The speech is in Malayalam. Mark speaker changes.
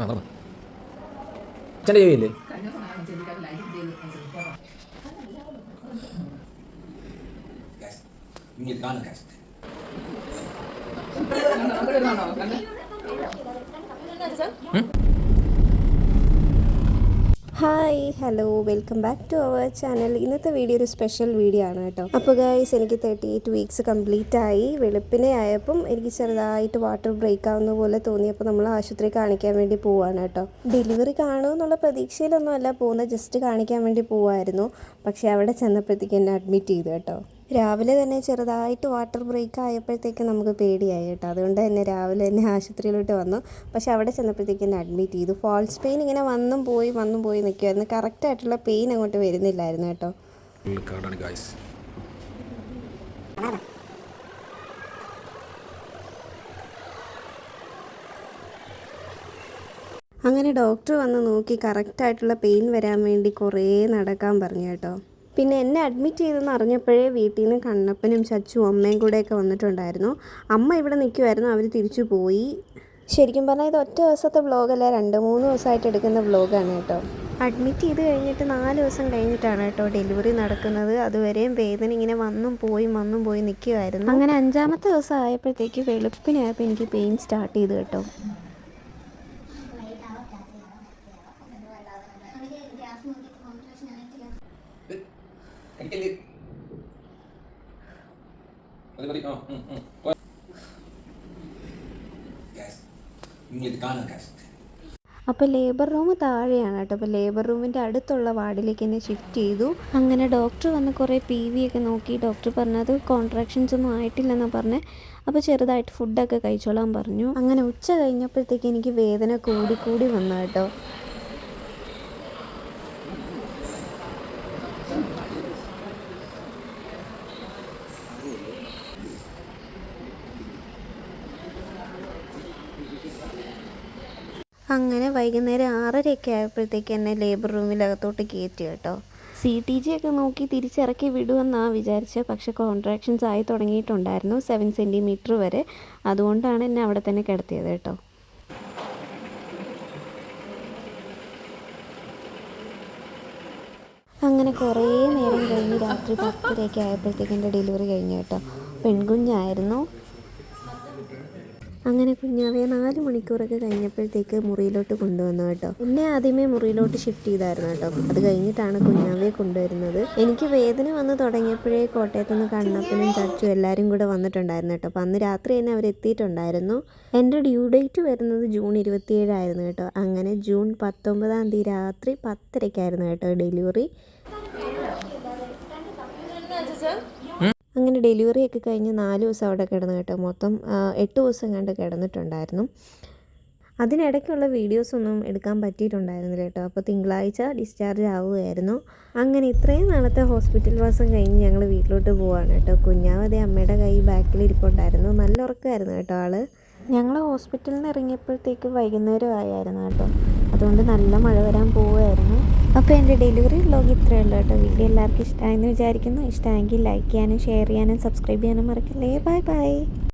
Speaker 1: ആ നടന്നു അച്ഛൻ്റെ ചെവിയില്ലേ?
Speaker 2: Hi hello welcome back to our channel. ഇന്നത്തെ വീഡിയോ ഒരു സ്പെഷ്യൽ വീഡിയോ ആണ് കേട്ടോ. അപ്പോൾ ഗൈസ്, എനിക്ക് 38 വീക്സ് കംപ്ലീറ്റ് ആയി. വെളുപ്പിനെ ആയപ്പം എനിക്ക് ചെറുതായിട്ട് വാട്ടർ ബ്രേക്ക് ആവുന്ന പോലെ തോന്നിയപ്പോൾ നമ്മൾ ആശുപത്രി കാണിക്കാൻ വേണ്ടി പോവാണ് കേട്ടോ. ഡെലിവറി കാണുമെന്നുള്ള പ്രതീക്ഷയിലൊന്നും അല്ല പോകുന്നത്, ജസ്റ്റ് കാണിക്കാൻ വേണ്ടി പോവായിരുന്നു. പക്ഷേ അവിടെ ചെന്നപ്പോഴത്തേക്ക് എന്നെ അഡ്മിറ്റ് ചെയ്തു കേട്ടോ. രാവിലെ തന്നെ ചെറുതായിട്ട് വാട്ടർ ബ്രേക്ക് ആയപ്പോഴത്തേക്ക് നമുക്ക് പേടിയായി കേട്ടോ. അതുകൊണ്ട് തന്നെ രാവിലെ തന്നെ ആശുപത്രിയിലോട്ട് വന്നു. പക്ഷെ അവിടെ ചെന്നപ്പോഴത്തേക്ക് എന്നെ അഡ്മിറ്റ് ചെയ്തു. ഫാൾസ് പെയിൻ ഇങ്ങനെ വന്നും പോയി നിൽക്കുമായിരുന്നു. കറക്റ്റായിട്ടുള്ള പെയിൻ അങ്ങോട്ട് വരുന്നില്ലായിരുന്നു കേട്ടോ. അങ്ങനെ ഡോക്ടർ വന്ന് നോക്കി കറക്റ്റായിട്ടുള്ള പെയിൻ വരാൻ വേണ്ടി കുറേ നടക്കാൻ പറഞ്ഞു കേട്ടോ. പിന്നെ എന്നെ അഡ്മിറ്റ് ചെയ്തെന്ന് അറിഞ്ഞപ്പോഴേ വീട്ടിൽ നിന്ന് കണ്ണപ്പനും ചച്ചും അമ്മയും കൂടെയൊക്കെ വന്നിട്ടുണ്ടായിരുന്നു. അമ്മ ഇവിടെ നിൽക്കുമായിരുന്നു, അവർ തിരിച്ചു പോയി. ശരിക്കും പറഞ്ഞാൽ ഇത് ഒറ്റ ദിവസത്തെ വ്ളോഗല്ല, 2-3 ദിവസമായിട്ട് എടുക്കുന്ന വ്ളോഗാണ് കേട്ടോ. അഡ്മിറ്റ് ചെയ്ത് കഴിഞ്ഞിട്ട് 4 ദിവസം കഴിഞ്ഞിട്ടാണ് കേട്ടോ ഡെലിവറി നടക്കുന്നത്. അതുവരെയും വേദന ഇങ്ങനെ വന്നും പോയി നിൽക്കുമായിരുന്നു. അങ്ങനെ 5-ാമത്തെ ദിവസം ആയപ്പോഴത്തേക്ക് വെളുപ്പിനായപ്പോൾ എനിക്ക് പെയിൻ സ്റ്റാർട്ട് ചെയ്തു കേട്ടോ. അപ്പോൾ ലേബർ റൂം താഴെയാണ് കേട്ടോ. അപ്പോൾ ലേബർ റൂമിൻ്റെ അടുത്തുള്ള വാർഡിലേക്ക് എന്നെ ഷിഫ്റ്റ് ചെയ്തു. അങ്ങനെ ഡോക്ടർ വന്ന് കുറേ PV ഒക്കെ നോക്കി. ഡോക്ടർ പറഞ്ഞത് കോൺട്രാക്ഷൻസ് ഒന്നും ആയിട്ടില്ലെന്ന് പറഞ്ഞ്. അപ്പോൾ ചെറുതായിട്ട് ഫുഡൊക്കെ കഴിച്ചോളാൻ പറഞ്ഞു. അങ്ങനെ ഉച്ച കഴിഞ്ഞപ്പോഴത്തേക്ക് എനിക്ക് വേദന കൂടി വന്നു കേട്ടോ. അങ്ങനെ വൈകുന്നേരം 6:30 ആയപ്പോഴത്തേക്ക് എന്നെ ലേബർ റൂമിലകത്തോട്ട് കയറ്റി കേട്ടോ. CTG ഒക്കെ നോക്കി തിരിച്ചിറക്കി വിടുമെന്നാണ് വിചാരിച്ചത്. പക്ഷേ കോൺട്രാക്ഷൻസ് ആയി തുടങ്ങിയിട്ടുണ്ടായിരുന്നു 7 സെൻറ്റിമീറ്റർ വരെ. അതുകൊണ്ടാണ് എന്നെ അവിടെ തന്നെ കിടത്തിയത് കേട്ടോ. അങ്ങനെ കുറേ നേരം കഴിഞ്ഞ് രാത്രി 10:30 ആയപ്പോഴത്തേക്ക് എൻ്റെ ഡെലിവറി കഴിഞ്ഞു കേട്ടോ. പെൺകുഞ്ഞായിരുന്നു. അങ്ങനെ കുഞ്ഞാവെ 4 മണിക്കൂറൊക്കെ കഴിഞ്ഞപ്പോഴത്തേക്ക് മുറിയിലോട്ട് കൊണ്ടുവന്നു കേട്ടോ. എന്നെ ആദ്യമേ മുറിയിലോട്ട് ഷിഫ്റ്റ് ചെയ്തായിരുന്നു കേട്ടോ. അത് കഴിഞ്ഞിട്ടാണ് കുഞ്ഞാവയെ കൊണ്ടുവരുന്നത്. എനിക്ക് വേദന വന്ന് തുടങ്ങിയപ്പോഴേ കോട്ടയത്തു നിന്ന് കണ്ണപ്പനും ചച്ചും എല്ലാവരും കൂടെ വന്നിട്ടുണ്ടായിരുന്നു കേട്ടോ. അപ്പോൾ അന്ന് രാത്രി തന്നെ അവരെത്തിയിട്ടുണ്ടായിരുന്നു. എൻ്റെ ഡ്യൂ ഡേറ്റ് വരുന്നത് ജൂൺ 27 ആയിരുന്നു കേട്ടോ. അങ്ങനെ ജൂൺ 19-ാം തീയതി രാത്രി 10:30 കേട്ടോ ഡെലിവറി. അങ്ങനെ ഡെലിവറിയൊക്കെ കഴിഞ്ഞ് 4 ദിവസം അവിടെ കിടന്നു കേട്ടോ. മൊത്തം 8 ദിവസം കണ്ട് കിടന്നിട്ടുണ്ടായിരുന്നു. അതിനിടയ്ക്കുള്ള വീഡിയോസൊന്നും എടുക്കാൻ പറ്റിയിട്ടുണ്ടായിരുന്നില്ല കേട്ടോ. അപ്പോൾ തിങ്കളാഴ്ച ഡിസ്ചാർജ് ആവുകയായിരുന്നു. അങ്ങനെ ഇത്രയും നാളത്തെ ഹോസ്പിറ്റൽ വാസം കഴിഞ്ഞ് ഞങ്ങൾ വീട്ടിലോട്ട് പോവാണ് കേട്ടോ. കുഞ്ഞാവതേ അമ്മയുടെ കൈ ബാക്കിൽ ഇരിപ്പുണ്ടായിരുന്നു. നല്ല ഉറക്കമായിരുന്നു കേട്ടോ ആള്. ഞങ്ങൾ ഹോസ്പിറ്റലിൽ നിന്ന് ഇറങ്ങിയപ്പോഴത്തേക്ക് വൈകുന്നേരം ആയായിരുന്നു കേട്ടോ. അതുകൊണ്ട് നല്ല മഴ വരാൻ പോവുമായിരുന്നു. അപ്പോൾ എൻ്റെ ഡെലിവറി വ്ലോഗ് ഇത്രയേ ഉള്ളൂ കേട്ടോ. വീഡിയോ എല്ലാവർക്കും ഇഷ്ടമായെന്ന് വിചാരിക്കുന്നു. ഇഷ്ടമായെങ്കിൽ ലൈക്ക് ചെയ്യാനും ഷെയർ ചെയ്യാനും സബ്സ്ക്രൈബ് ചെയ്യാനും മറക്കല്ലേ. ബൈ.